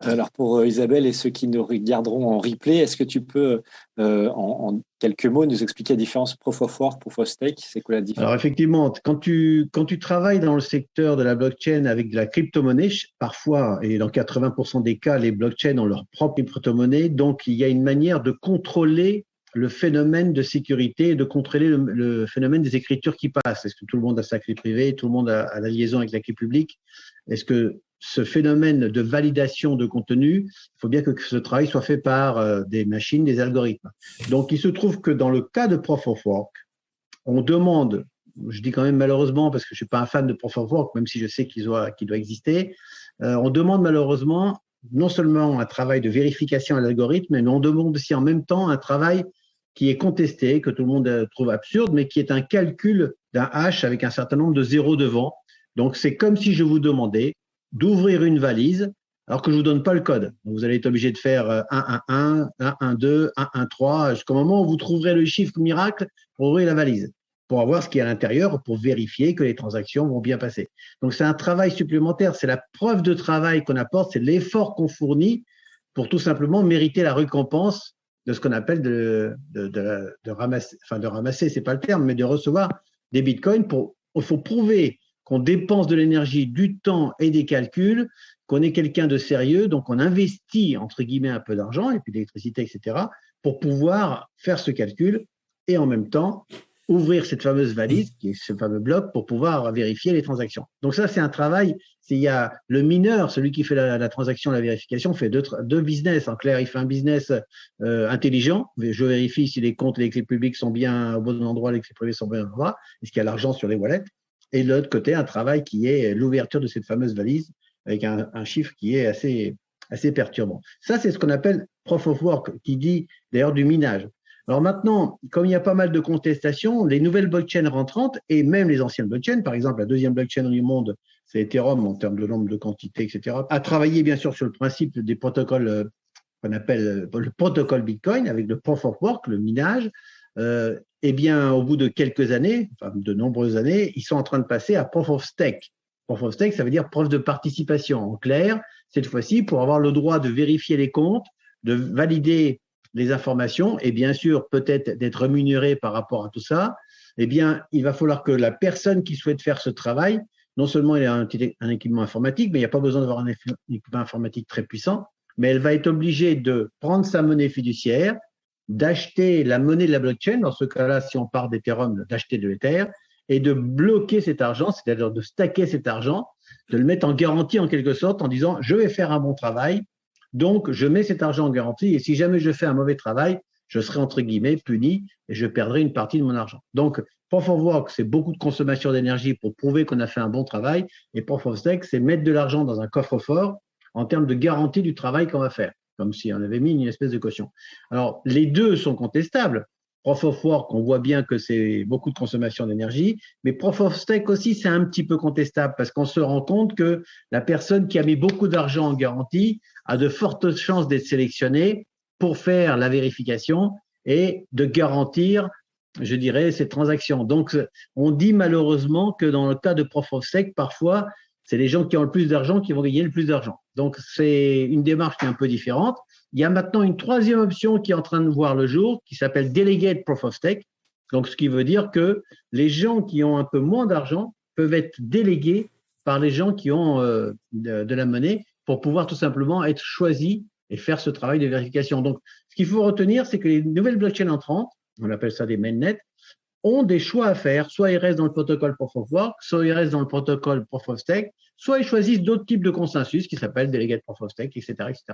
Alors pour Isabelle et ceux qui nous regarderont en replay, est-ce que tu peux en quelques mots nous expliquer la différence Proof of Work, Proof of Stake? C'est quoi la Alors différence? effectivement, quand tu travailles dans le secteur de la blockchain avec de la crypto-monnaie, parfois, et dans 80% des cas, les blockchains ont leur propre crypto-monnaie, donc il y a une manière de contrôler le phénomène de sécurité et de contrôler le phénomène des écritures qui passent. Est-ce que tout le monde a sa clé privée, tout le monde a la liaison avec la clé publique? Est-ce que ce phénomène de validation de contenu, il faut bien que ce travail soit fait par des machines, des algorithmes. Donc il se trouve que dans le cas de Proof of Work, on demande, je dis quand même malheureusement parce que je ne suis pas un fan de Proof of Work, même si je sais qu'il doit exister, on demande malheureusement non seulement un travail de vérification à l'algorithme, mais on demande aussi en même temps un travail qui est contesté, que tout le monde trouve absurde, mais qui est un calcul d'un hash avec un certain nombre de zéros devant. Donc c'est comme si je vous demandais d'ouvrir une valise alors que je ne vous donne pas le code. Donc, vous allez être obligé de faire 111, 112, 113, jusqu'au moment où vous trouverez le chiffre miracle pour ouvrir la valise, pour avoir ce qui est à l'intérieur, pour vérifier que les transactions vont bien passer. Donc, c'est un travail supplémentaire, c'est la preuve de travail qu'on apporte, c'est l'effort qu'on fournit pour tout simplement mériter la récompense de ce qu'on appelle de ramasser, c'est pas le terme, mais de recevoir des bitcoins. Il faut prouver qu'on dépense de l'énergie, du temps et des calculs, qu'on est quelqu'un de sérieux, donc on investit, entre guillemets, un peu d'argent, et puis d'électricité, etc., pour pouvoir faire ce calcul et en même temps ouvrir cette fameuse valise, qui est ce fameux bloc, pour pouvoir vérifier les transactions. Donc ça, c'est un travail. Il y a le mineur, celui qui fait la transaction, la vérification, fait deux business. En clair, il fait un business intelligent. Je vérifie si les comptes et les clés publiques sont bien au bon endroit, les clés privées sont bien au bon endroit, est-ce qu'il y a l'argent sur les wallets. Et de l'autre côté, un travail qui est l'ouverture de cette fameuse valise avec un chiffre qui est assez perturbant. Ça, c'est ce qu'on appelle Proof of Work, qui dit d'ailleurs du minage. Alors maintenant, comme il y a pas mal de contestations, les nouvelles blockchains rentrantes et même les anciennes blockchains, par exemple, la deuxième blockchain du monde, c'est Ethereum en termes de nombre de quantités, etc., a travaillé bien sûr sur le principe des protocoles qu'on appelle le protocole Bitcoin avec le Proof of Work, le minage. Eh bien, au bout de quelques années, enfin de nombreuses années, ils sont en train de passer à Proof of Stake. Proof of Stake, ça veut dire preuve de participation. En clair, cette fois-ci, pour avoir le droit de vérifier les comptes, de valider les informations et bien sûr peut-être d'être rémunéré par rapport à tout ça, eh bien, il va falloir que la personne qui souhaite faire ce travail, non seulement elle a un équipement informatique, mais il n'y a pas besoin d'avoir un équipement informatique très puissant, mais elle va être obligée de prendre sa monnaie fiduciaire, d'acheter la monnaie de la blockchain, dans ce cas-là, si on part d'Ethereum, d'acheter de l'Ether, et de bloquer cet argent, c'est-à-dire de stacker cet argent, de le mettre en garantie en quelque sorte en disant « je vais faire un bon travail ». Donc, je mets cet argent en garantie et si jamais je fais un mauvais travail, je serai entre guillemets puni et je perdrai une partie de mon argent. Donc, Proof of Work, c'est beaucoup de consommation d'énergie pour prouver qu'on a fait un bon travail et Proof of Stake, c'est mettre de l'argent dans un coffre-fort en termes de garantie du travail qu'on va faire, comme si on avait mis une espèce de caution. Alors, les deux sont contestables. Proof of Work, on voit bien que c'est beaucoup de consommation d'énergie, mais Proof of Stake aussi, c'est un petit peu contestable parce qu'on se rend compte que la personne qui a mis beaucoup d'argent en garantie a de fortes chances d'être sélectionnée pour faire la vérification et de garantir, je dirais, ces transactions. Donc, on dit malheureusement que dans le cas de Proof of Stake, parfois, c'est les gens qui ont le plus d'argent qui vont gagner le plus d'argent. Donc, c'est une démarche qui est un peu différente. Il y a maintenant une troisième option qui est en train de voir le jour, qui s'appelle Delegate Proof of Stake. Donc, ce qui veut dire que les gens qui ont un peu moins d'argent peuvent être délégués par les gens qui ont de la monnaie pour pouvoir tout simplement être choisis et faire ce travail de vérification. Donc, ce qu'il faut retenir, c'est que les nouvelles blockchains entrantes, on appelle ça des mainnets, ont des choix à faire. Soit ils restent dans le protocole Proof of Work, soit ils restent dans le protocole Proof of Stake, soit ils choisissent d'autres types de consensus qui s'appellent Delegate Proof of Stake, etc., etc.